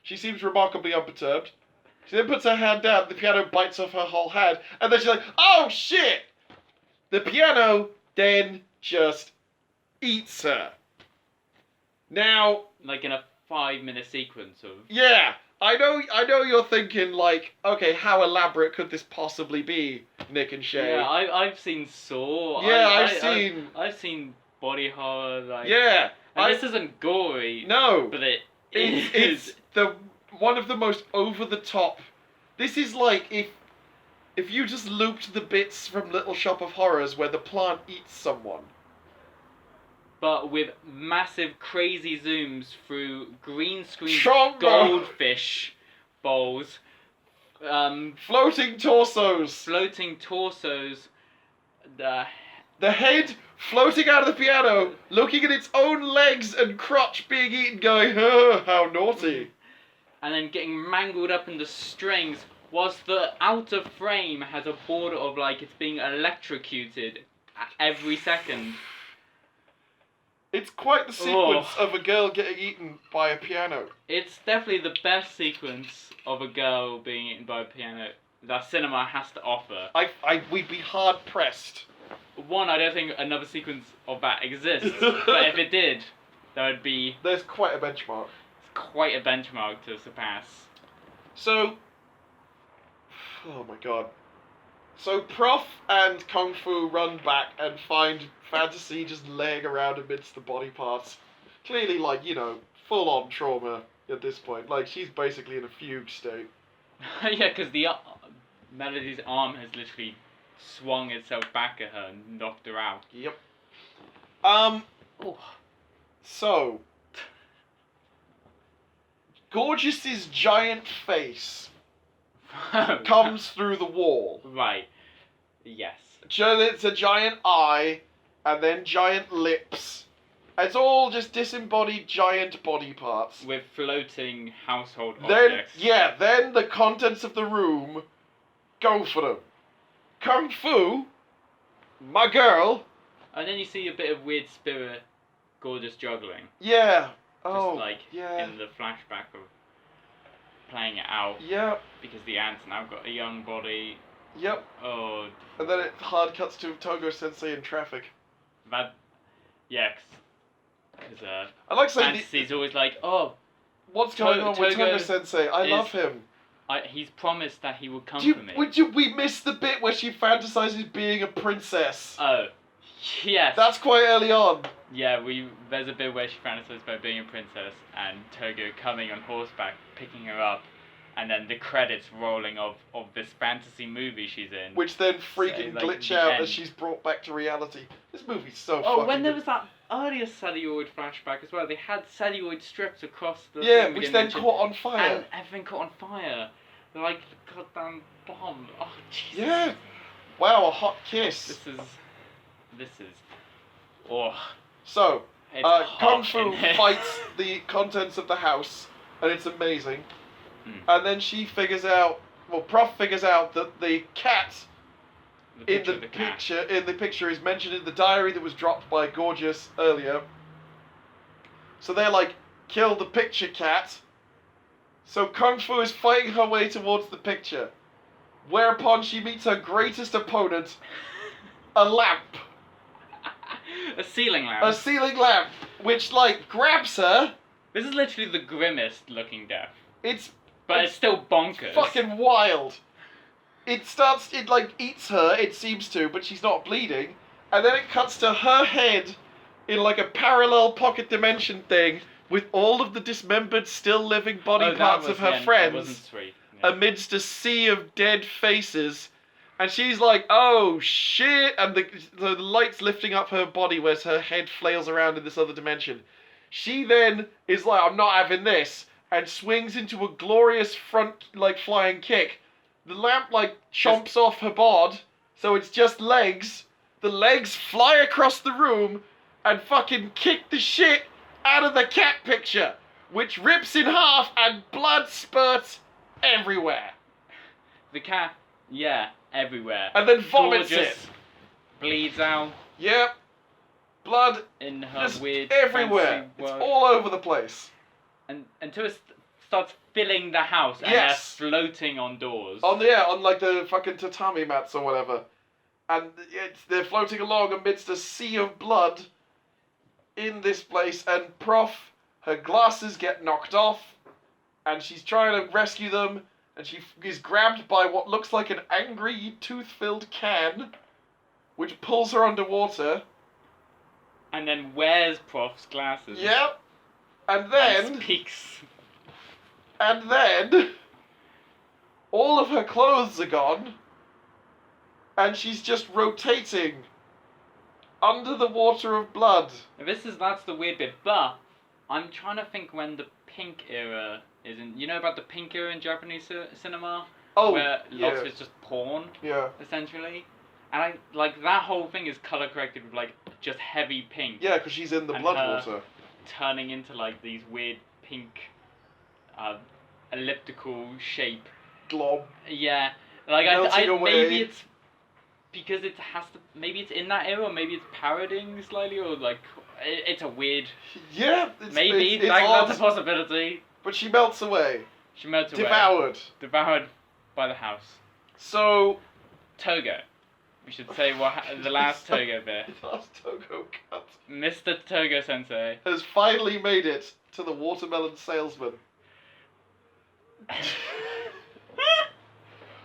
She seems remarkably unperturbed. She then puts her hand down, the piano bites off her whole hand, and then she's like, oh shit! The piano then just eats her. Now... Like in a 5-minute sequence of... Yeah! I know you're thinking, like, okay, how elaborate could this possibly be, Nick and Shay? Yeah, I've seen Saw. Yeah, I've seen body horror, like... Yeah! And this isn't gory. No! But it is... It's one of the most over-the-top This is like if you just looped the bits from Little Shop of Horrors where the plant eats someone. But with massive, crazy zooms through green screen Chombo! goldfish bowls, Floating torsos. floating torsos, the The head floating out of the piano, looking at its own legs and crotch being eaten, going, oh, how naughty. and then getting mangled up in the strings, whilst the outer frame has a border of like it's being electrocuted every second. It's quite the sequence of a girl getting eaten by a piano. It's definitely the best sequence of a girl being eaten by a piano that cinema has to offer. We'd be hard pressed. One, I don't think another sequence of that exists, but if it did, there would be There's quite a benchmark. quite a benchmark to surpass. So, oh my god. So Prof and Kung Fu run back and find Fantasy just laying around amidst the body parts. Clearly, like, you know, full-on trauma at this point. Like, she's basically in a fugue state. Yeah, because the Melody's arm has literally swung itself back at her and knocked her out. Yep. Oh. So, Gorgeous's giant face comes through the wall. Right. Yes. It's a giant eye, and then giant lips. It's all just disembodied giant body parts. With floating household Then, objects. yeah, then the contents of the room go for them. Kung Fu, my girl. And then you see a bit of weird spirit, Gorgeous juggling. Yeah. Just Oh, like yeah. in the flashback of playing it out. Yep, Because the ant's now got a young body. yep. Oh, And then it hard cuts to Togo Sensei in traffic. that. Yeah, because I like saying, Fantasy's always like, oh, what's going on with Togo Togo Sensei? I love him. he's promised that he would come for me. We missed the bit where she fantasizes being a princess. Oh, yes. That's quite early on. Yeah, there's a bit where she fantasizes about being a princess and Togo coming on horseback, picking her up, and then the credits rolling of this fantasy movie she's in. Which then freaking So, like, glitch the out end. as she's brought back to reality. This movie's so Oh, fucking when there good. was that earlier celluloid flashback as well, they had celluloid strips across the Yeah, film we which didn't then mention, caught on fire. and everything caught on fire. Like the goddamn bomb. Oh, Jesus. Yeah. Wow, a hot kiss. This is... Oh, So, it's Kung hot Fu in here. fights the contents of the house, and it's amazing. Hmm. And then she figures out, well, Prof figures out that the cat The in picture the of the cat. picture is mentioned in the diary that was dropped by Gorgeous earlier. So they're like, kill the picture cat. So Kung Fu is fighting her way towards the picture, whereupon she meets her greatest opponent, a lamp. A ceiling lamp. A ceiling lamp, which, like, grabs her. This is literally the grimmest looking death. But It's still bonkers. fucking wild. It like, eats her, it seems to, but she's not bleeding. And then it cuts to her head in, like, a parallel pocket dimension thing with all of the dismembered, still living body parts of her friends. That wasn't sweet. Yeah. Amidst a sea of dead faces. And she's like, oh shit! And the light's lifting up her body whereas her head flails around in this other dimension. She then is like, I'm not having this, and swings into a glorious front, like, flying kick. The lamp, like, chomps off her bod, so it's just legs. The legs fly across the room and fucking kick the shit out of the cat picture, which rips in half and blood spurts everywhere. The cat, yeah, everywhere. And then vomits Gorgeous it. bleeds out Yep. Blood in her just weird everywhere. fancy It's world. all over the place. And until it starts filling the house and Yes. they're floating on doors. On like the fucking tatami mats or whatever. And they're floating along amidst a sea of blood in this place, and Prof, her glasses get knocked off, and she's trying to rescue them, and she is grabbed by what looks like an angry, tooth-filled can, which pulls her underwater. And then wears Prof's glasses. Yep. And And then... speaks. And then... all of her clothes are gone, and she's just rotating under the water of blood. That's the weird bit, but I'm trying to think when the pink era is in. You know about the pink era in Japanese cinema? Oh, where lots yeah. of it's just porn, Yeah. essentially. And I like that whole thing is color corrected with like just heavy pink. Yeah, because she's in the And blood her water. turning into like these weird pink, elliptical shape. Glob. Yeah, like Melting away. maybe it's because it has to. Maybe it's in that era, or maybe it's parodying slightly, or like it's a weird. Yeah, Maybe it's odd, that's a possibility. but she melts away. She melts away. Devoured. By the house. So... Togo. We should say the last Togo bit. The last Togo cut. Mr. Togo Sensei. Has finally made it to the watermelon salesman.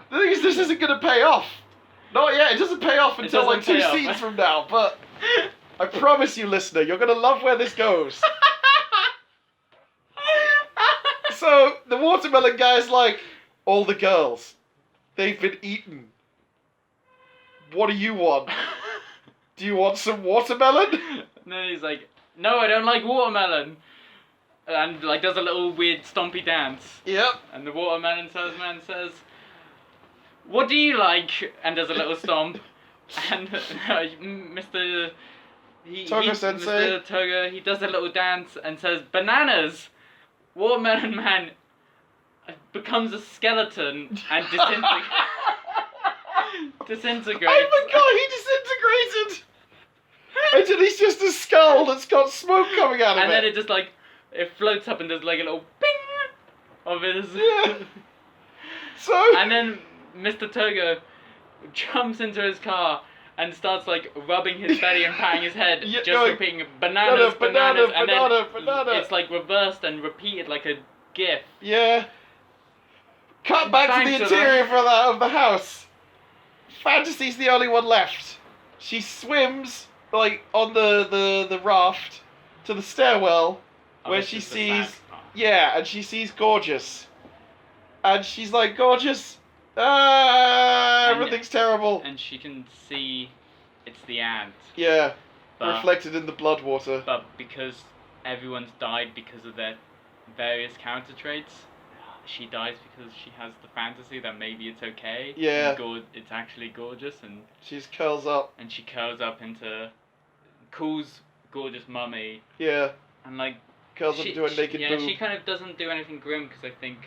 The thing is, this isn't going to pay off. Not yet. It doesn't pay off until like 2 scenes from now. But I promise you, listener, you're going to love where this goes. So the watermelon guy's like, all the girls, they've been eaten. What do you want? Do you want some watermelon? And then he's like, no, I don't like watermelon. And like does a little weird stompy dance. Yep. And the watermelon salesman says, what do you like? And does a little stomp. And Mr. Togo Sensei. Mr. Togo, he does a little dance and says, bananas! Watermelon Man becomes a skeleton and disintegrates. I forgot he disintegrated! Until he's just a skull that's got smoke coming out of it. And then it just like, it floats up and there's like a little ping of his... Yeah. So... And then Mr. Togo jumps into his car and starts like rubbing his belly and patting his head, Yeah, just going, repeating bananas, banana, and banana, then banana. it's like reversed and repeated like a gif. Yeah. Cut back to the interior of the house. Fantasy's the only one left. She swims like on the raft to the stairwell where she sees and she sees Gorgeous. And she's like, Gorgeous, everything's terrible. And she can see it's the ant. Yeah. But, reflected in the blood water. But because everyone's died because of their various character traits, she dies because she has the fantasy that maybe it's okay. Yeah. It's actually Gorgeous, and she curls up. And she curls up into Cool's Gorgeous mummy. Yeah. And like curls up into a naked boob. Yeah, she kind of doesn't do anything grim because I think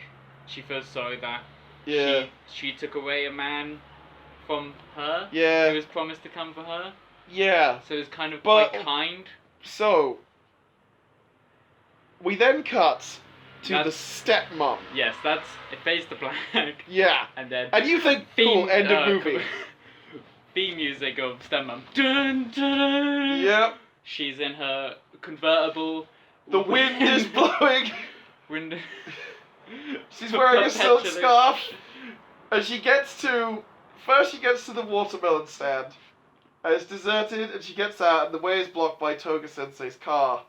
she feels sorry that she took away a man from her. Yeah. Who was promised to come for her. Yeah. So it's kind of quite kind. So we then cut to the stepmom. Yes, it fades to black. Yeah. And you think cool end of movie. Theme music of stepmom. Dun, dun, dun. Yep. She's in her convertible. The wind is blowing. Wind. She's wearing a silk scarf, and she gets to the watermelon stand, and it's deserted, and she gets out, and the way is blocked by Toga Sensei's car.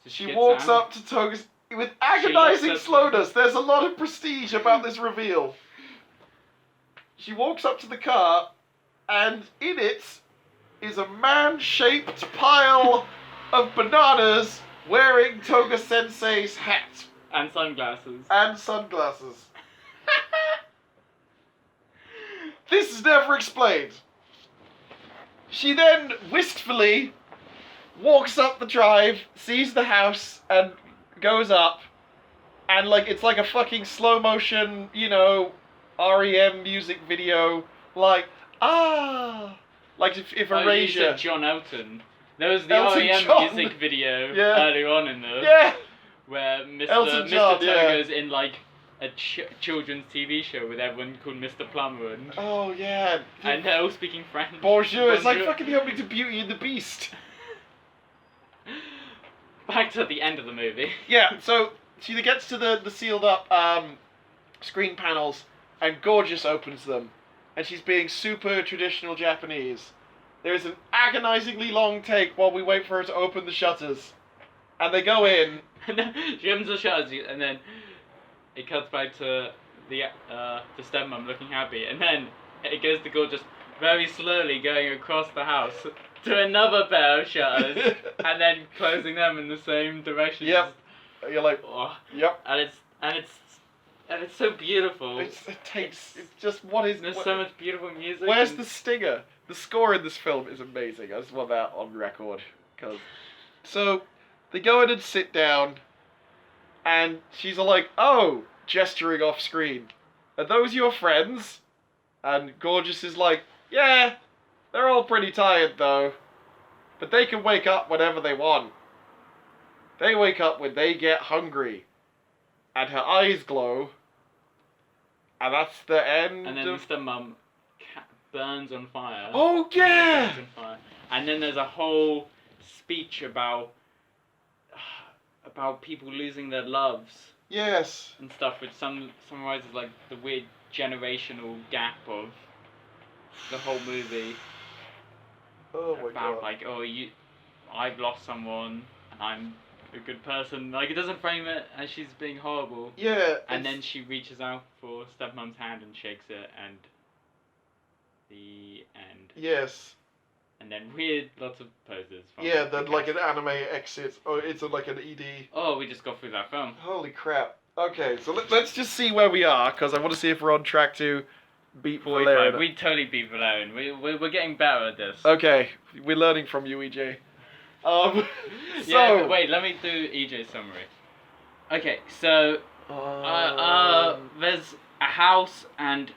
So she walks up to Toga's with agonizing slowness. There's a lot of prestige about this reveal. She walks up to the car, and in it is a man-shaped pile of bananas wearing Toga Sensei's hat. And sunglasses. This is never explained. She then wistfully walks up the drive, sees the house, and goes up. And like it's like a fucking slow motion, REM music video. Like, like if Erasure. You said John Elton. There was the Elton REM John. music video earlier on in the. Yeah. Where Mr. John, Togo's in like a children's TV show with everyone called Mr. Plummer and. Oh yeah. And they're all speaking French. Bonjour. It's like fucking the opening to Beauty and the Beast. Back to the end of the movie. Yeah. So she gets to the sealed up screen panels, and Gorgeous opens them, and she's being super traditional Japanese. There is an agonizingly long take while we wait for her to open the shutters. And they go in. And then she opens the shutters, and then it cuts back to the stepmom looking happy, and then it goes to Gore just very slowly going across the house to another pair of shutters, and then closing them in the same direction. Yep. You're like, Oh. yep. And it's so beautiful. It's just what is. There's so much beautiful music. Where's the stinger? The score in this film is amazing. I just want that on record. So, they go in and sit down, and she's all like, oh, gesturing off screen. Are those your friends? And Gorgeous is like, yeah, they're all pretty tired though. But they can wake up whenever they want. They wake up when they get hungry. And her eyes glow. And that's the end And then of... the stepmom burns on fire. Oh, yeah! Burns on fire. And then there's a whole speech about people losing their loves Yes. and stuff, which summarizes like the weird generational gap of the whole movie. Oh my About god. like, I've lost someone and I'm a good person. Like, it doesn't frame it as she's being horrible. Yeah. And then she reaches out for stepmom's hand and shakes it, and the end. Yes. And then lots of poses. From Yeah, the then like an cast. anime exit. Oh, it's like an ED. Oh, we just got through that film. Holy crap. Okay, so let's just see where we are, because I want to see if we're on track to beat 45. Valerian. We totally beat Valerian. We're getting better at this. Okay, we're learning from you, EJ. So... Yeah, but wait, let me do EJ's summary. Okay, so there's a house and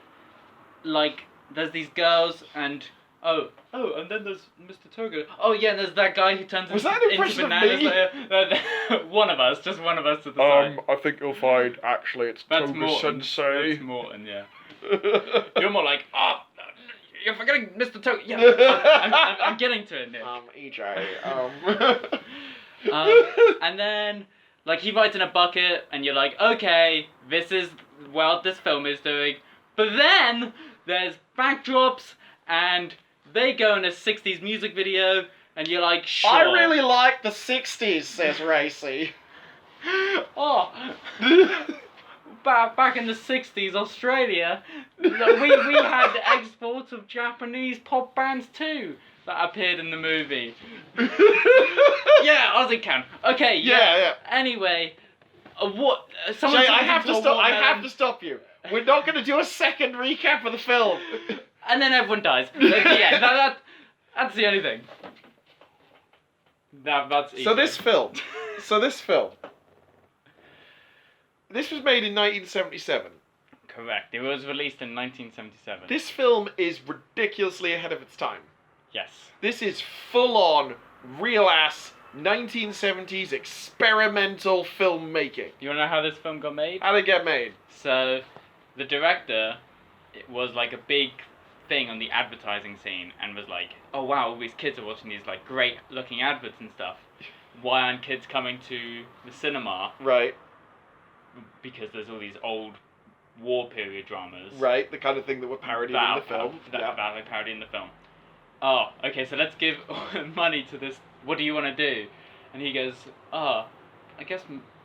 like there's these girls and and then there's Mr. Togo. Oh yeah, and there's that guy who turns Was into, that an into impression of bananas. me? One of us to the side. I think you'll find actually it's That's Toga Morton. Sensei. That's Morton, yeah. You're more like, you're forgetting Mr. Togo. Yeah, I'm getting to it, Nick. EJ, And then, like, he writes in a bucket, and you're like, okay, this is what this film is doing. But then, there's backdrops, and they go in a 60s music video, and you're like, sure. I really like the 60s, says Racy. Oh, back in the 60s, Australia, we had exports of Japanese pop bands too that appeared in the movie. Yeah, Aussie can. Okay, yeah. Anyway, what? Someone Jay, I have to stop you. We're not going to do a second recap of the film. And then everyone dies. Yeah, that's the only thing. That's easy. So this film. This was made in 1977. Correct. It was released in 1977. This film is ridiculously ahead of its time. Yes. This is full-on, real-ass 1970s experimental filmmaking. You wanna know how this film got made? How did it get made? So, the director, it was like a big thing on the advertising scene, and was like, oh wow, all these kids are watching these like great looking adverts and stuff. Why aren't kids coming to the cinema? Right. Because there's all these old war period dramas. Right, the kind of thing that were parodied in the film. About parody in the film. Oh, okay, so let's give money to this. What do you want to do? And he goes, I guess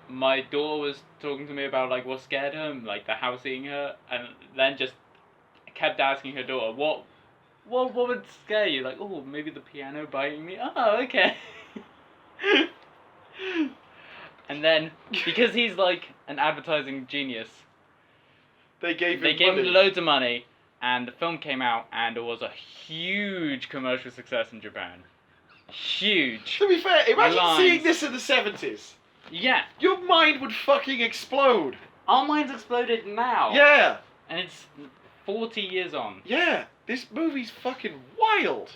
my daughter was talking to me about like what scared her, like the house eating her, and then just kept asking her daughter, what would scare you? Like, oh, maybe the piano biting me. Oh, okay. And then, because he's like an advertising genius, They gave him money. loads of money, and the film came out, and it was a huge commercial success in Japan. Huge. To be fair, imagine Lines. seeing this in the 70s. Yeah. Your mind would fucking explode. Our minds exploded now. Yeah. And it's 40 years on. Yeah. This movie's fucking wild.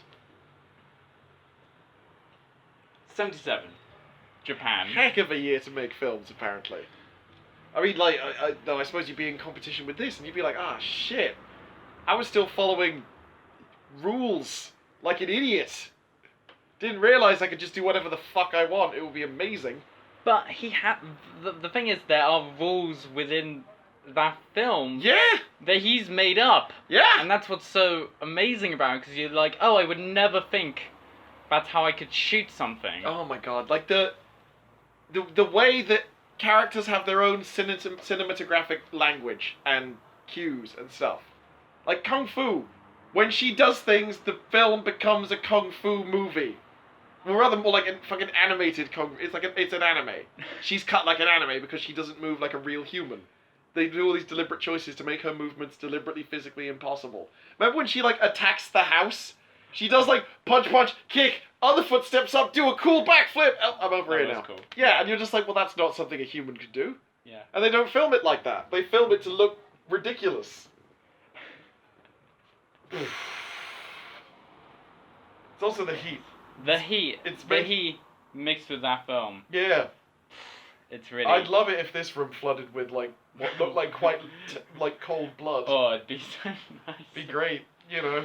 77. Japan. Heck of a year to make films, apparently. I mean, like, I suppose you'd be in competition with this, and you'd be like, shit. I was still following rules like an idiot. Didn't realise I could just do whatever the fuck I want. It would be amazing. But he had... The thing is, there are rules within that film Yeah! that he's made up. Yeah! And that's what's so amazing about it, because you're like, oh, I would never think that's how I could shoot something. Oh my god, like the way that characters have their own cinematographic language and cues and stuff. Like Kung Fu. When she does things, the film becomes a Kung Fu movie. Or rather more like a fucking animated Kung Fu. It's an anime. She's cut like an anime because she doesn't move like a real human. They do all these deliberate choices to make her movements deliberately physically impossible. Remember when she like attacks the house? She does like punch, kick, other foot steps up, do a cool backflip. Oh, I'm over here now. Cool. Yeah, and you're just like, well, that's not something a human could do. Yeah. And they don't film it like that. They film it to look ridiculous. It's also the heat. The heat. The heat mixed with that film. Yeah. It's really... I'd love it if this room flooded with like what looked like quite like cold blood. Oh, it'd be so nice. Be great, you know.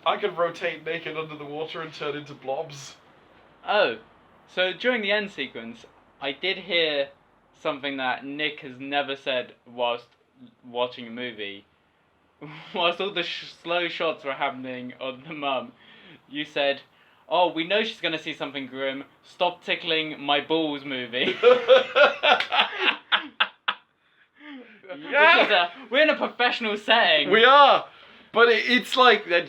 I could rotate naked under the water and turn into blobs. Oh, so during the end sequence, I did hear something that Nick has never said whilst watching a movie. Whilst all the slow shots were happening on the mum, you said, "Oh, we know she's gonna see something grim. Stop tickling my balls, movie." Yeah. We're in a professional setting. We are, but it's like that.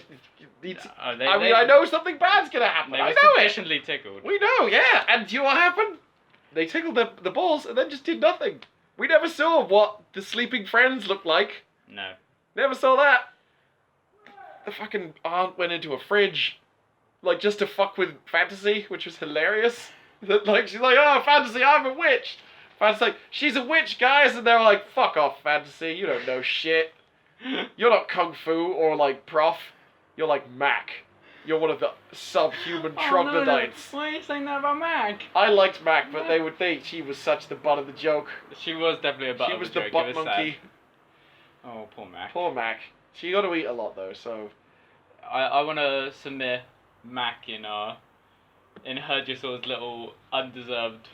I know something bad's gonna happen. They I were know sufficiently tickled. We know, yeah. And do you know what happened? They tickled the balls and then just did nothing. We never saw what the sleeping friends looked like. No. Never saw that. The fucking aunt went into a fridge, like just to fuck with Fantasy, which was hilarious. That like she's like, "Oh, Fantasy, I'm a witch." Fantasy's like, "She's a witch, guys," and they're like, "Fuck off, Fantasy. You don't know shit. You're not Kung Fu or like Prof. You're like Mac. You're one of the subhuman troglodytes." No. Why are you saying that about Mac? I liked Mac, but they would think she was such the butt of the joke. She was definitely a butt She of was the the joke. butt monkey. Oh, poor Mac. Poor Mac. She got to eat a lot though, so. I want to submit Mac in Hurd Ya Saw's little undeserved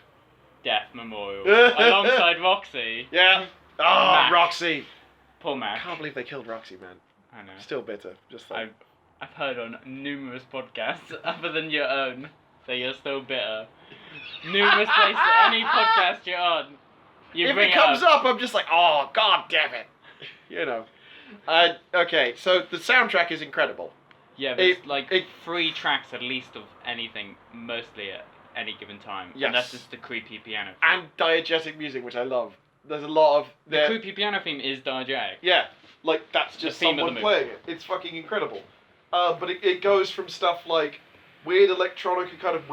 death memorial alongside Roxy. Yeah. Oh, Mac. Roxy. Poor I Mac. can't believe they killed Roxy, man. I know. Still bitter. Just like. I've heard on numerous podcasts, other than your own, that you're still bitter. Numerous places, any podcast you're on, you if bring it comes up. up, I'm just like, oh, god damn it. You know. Okay, so the soundtrack is incredible. Yeah, there's 3 tracks at least of anything, mostly at any given time. Yes. And that's just the creepy piano theme. And diegetic music, which I love. There's a lot of... The creepy piano theme is diegetic. Yeah, like that's just theme of someone the movie. playing it. It's fucking incredible. But it goes from stuff like weird electronica kind of...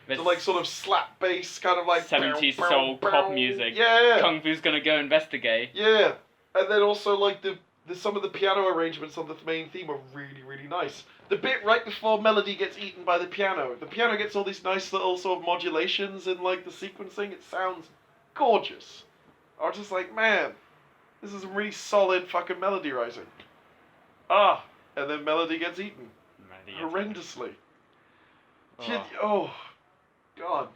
to like sort of slap bass, kind of like... 70s soul pop music. Yeah. Kung Fu's gonna go investigate. Yeah. And then also like some of the piano arrangements on the main theme are really, really nice. The bit right before Melody gets eaten by the piano gets all these nice little sort of modulations in like the sequencing. It sounds gorgeous. I was just like, man, this is really solid fucking melody writing. And then Melody gets eaten. Horrendously. Oh, God.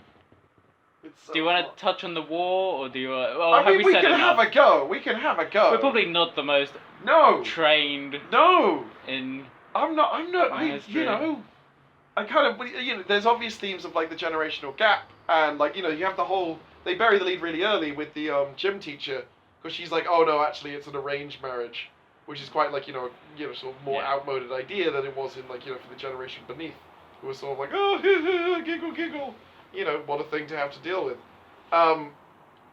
It's so do you want hot. to touch on the war, or do you... well, I mean, have we said can enough? have a go. We can have a go. We're probably not the most trained No. in... I'm not, history. you know, I kind of, you know, there's obvious themes of like the generational gap, and like, you know, you have the whole, they bury the lead really early with the gym teacher, because she's like, oh no, actually it's an arranged marriage, which is quite like, you know, sort of more outmoded idea than it was in like, you know, for the generation beneath, who was sort of like, oh, giggle, giggle, you know, what a thing to have to deal with.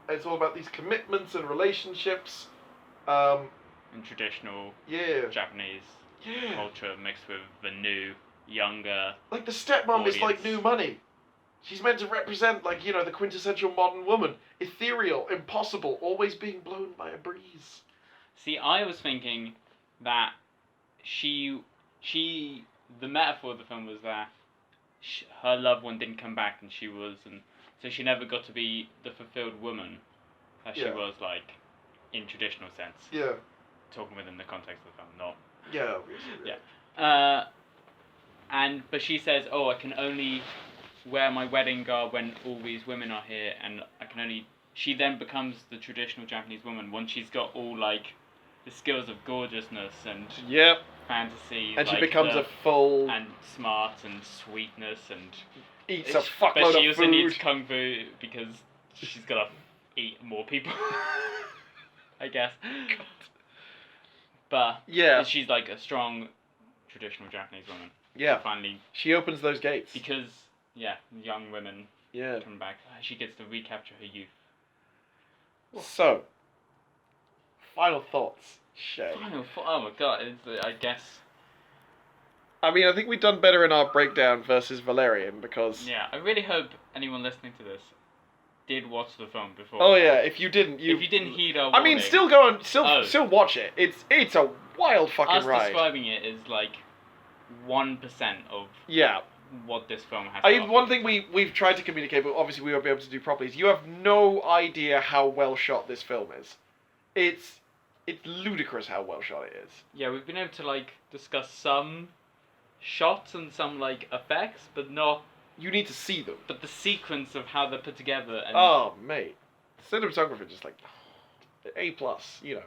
It's all about these commitments and relationships. in traditional Japanese culture mixed with the new, younger... Like the stepmom is like new money. She's meant to represent like, you know, the quintessential modern woman. Ethereal, impossible, always being blown by a breeze. See, I was thinking that the metaphor of the film was that her loved one didn't come back and she was, and so she never got to be the fulfilled woman that she was, like, in traditional sense. Yeah. Talking within the context of the film, not... Yeah, obviously. Yeah. But she says, oh, I can only wear my wedding garb when all these women are here, and I can only... She then becomes the traditional Japanese woman once she's got all, like, the skills of gorgeousness and fantasy. And like she becomes a full... And smart and sweetness and eats a But fuckload she of also needs food. kung fu because she's gotta eat more people. I guess. But Yeah. she's like a strong, traditional Japanese woman. Yeah. So finally, She opens those gates. because young women Yeah. come back, she gets to recapture her youth. So, final thoughts, Shay. Oh my god! I guess. I mean, I think we've done better in our breakdown versus Valerian because. Yeah, I really hope anyone listening to this did watch the film before. Oh yeah, if you didn't, If you didn't heed our I mean, warning, still go and Oh. still watch it. It's a wild fucking us ride. describing it is like 1% of Yeah. what this film has. I to mean, offer. one thing we've tried to communicate, but obviously we won't be able to do properly, is you have no idea how well shot this film is. It's ludicrous how well shot it is. Yeah, we've been able to like discuss some shots and some like effects, but not. You need to see them. But the sequence of how they're put together and Oh mate, cinematography just like A+, you know,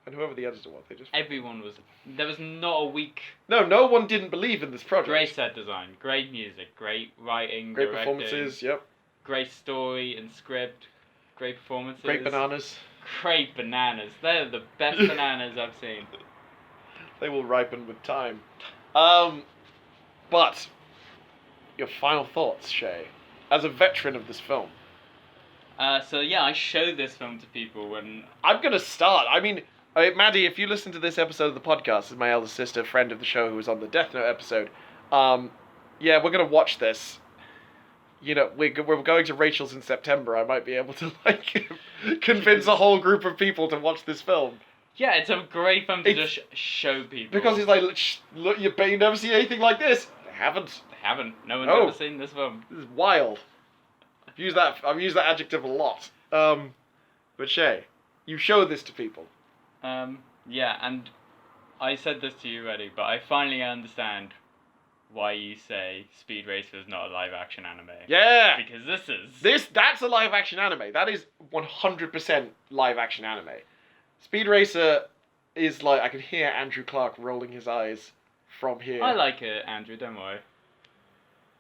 and whoever the editor was, they just. everyone was. There was not a weak. No one didn't believe in this project. Great set design, great music, great writing, Great directing, performances. Yep. great story and script, great performances. Great bananas. Great bananas. They're the best bananas I've seen. They will ripen with time. But your final thoughts, Shay, as a veteran of this film. So yeah, I showed this film to people when. I'm gonna start. I mean, Maddie, if you listen to this episode of the podcast, this is my eldest sister, friend of the show, who was on the Death Note episode. Yeah, we're gonna watch this. You know, we're going to Rachel's in September. I might be able to like convince a whole group of people to watch this film Yeah, it's a great film to just show people. because it's like, look, you bet you've never seen anything like this. They haven't. They haven't. No one's No. ever seen this film. This is wild. I've used that adjective a lot. But Shay, you show this to people. Yeah, and I said this to you already, but I finally understand why you say Speed Racer is not a live action anime. Yeah. Because this is. That's a live action anime. That is 100% live action anime. Speed Racer is like, I can hear Andrew Clark rolling his eyes from here. I like it, Andrew, don't worry.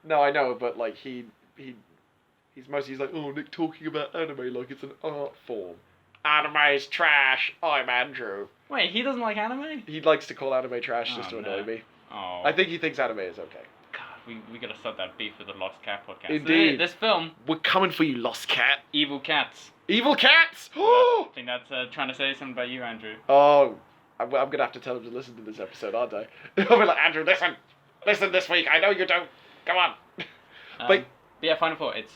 No, I know, but like he's like, oh, Nick talking about anime like it's an art form. Anime is trash. I'm Andrew. Wait, he doesn't like anime? He likes to call anime trash just Oh, to annoy no. me. Oh. I think he thinks anime is okay. God, we gotta start that beef with the Lost Cat podcast. Indeed. This film, We're coming for you, Lost Cat. Evil Cats. Evil cats! I think that's trying to say something about you, Andrew. Oh, I'm gonna have to tell him to listen to this episode, aren't I? I'll be like, Andrew, listen this week. I know you don't. Come on. But yeah, final thought. It's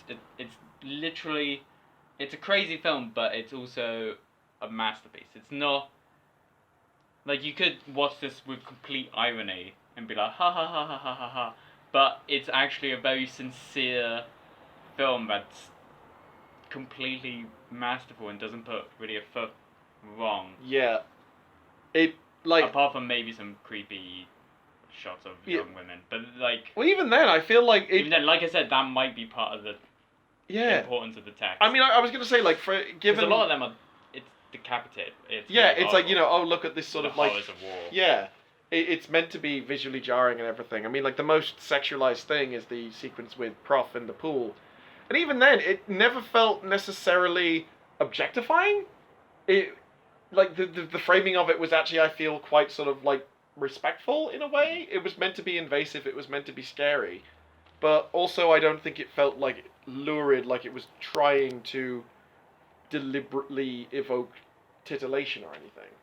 literally, it's a crazy film, but it's also a masterpiece. It's not like you could watch this with complete irony and be like ha ha ha ha ha ha ha, but it's actually a very sincere film that's completely masterful and doesn't put really a foot wrong. Yeah. It like. Apart from maybe some creepy shots of young women, but like. Well, even then, I feel like it. Even then, like I said, that might be part of the importance of the text. I mean, I was gonna say like given a lot of them are, it's decapitated. It's it's like, you know, oh, look at this sort the of like. horrors of war. Yeah. It's meant to be visually jarring and everything. I mean, like the most sexualized thing is the sequence with Prof in the pool, and even then, it never felt necessarily objectifying. It like the framing of it was actually, I feel, quite sort of like respectful in a way. It was meant to be invasive. It was meant to be scary, but also I don't think it felt like lurid, like it was trying to deliberately evoke titillation or anything.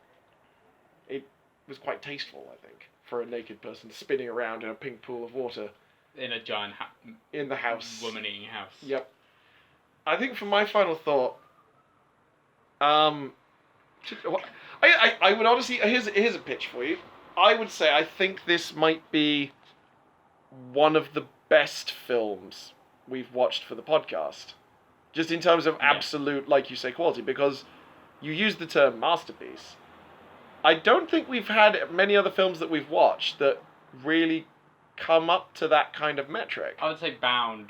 It was quite tasteful, I think, for a naked person spinning around in a pink pool of water In a giant in the house. woman-eating house. Yep. I think for my final thought, I would honestly, here's a pitch for you. I would say I think this might be one of the best films we've watched for the podcast, just in terms of absolute, like you say, quality, because you use the term masterpiece. I don't think we've had many other films that we've watched that really come up to that kind of metric. I would say Bound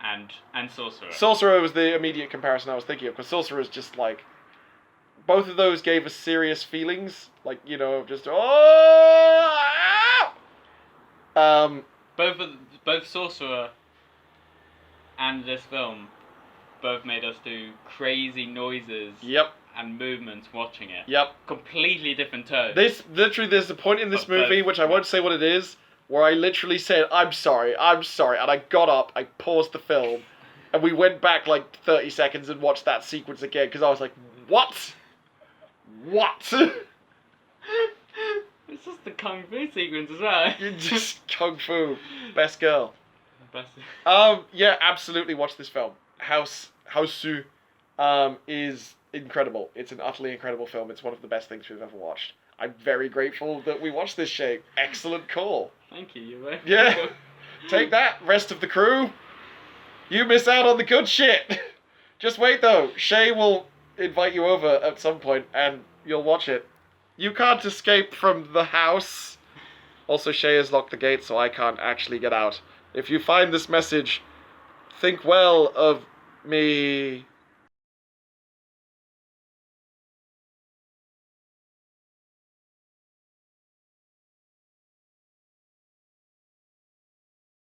and Sorcerer. Sorcerer was the immediate comparison I was thinking of, because Sorcerer is just like, both of those gave us serious feelings, like, you know, just Both Sorcerer and this film both made us do crazy noises Yep. and movements watching it. Yep. Completely different tones. There's a point in this But both- movie, which I won't say what it is, where I literally said, I'm sorry, and I got up, I paused the film, and we went back like 30 seconds and watched that sequence again, because I was like, what? What? It's just the kung fu sequence as well. You just kung fu, best girl. Best- Yeah, absolutely watch this film. Hausu, is incredible. It's an utterly incredible film. It's one of the best things we've ever watched. I'm very grateful that we watched this, Shay. Excellent call. Thank you, you're very Yeah. Take that, rest of the crew. You miss out on the good shit. Just wait though. Shay will invite you over at some point and you'll watch it. You can't escape from the house. Also, Shay has locked the gate, so I can't actually get out. If you find this message, think well of me.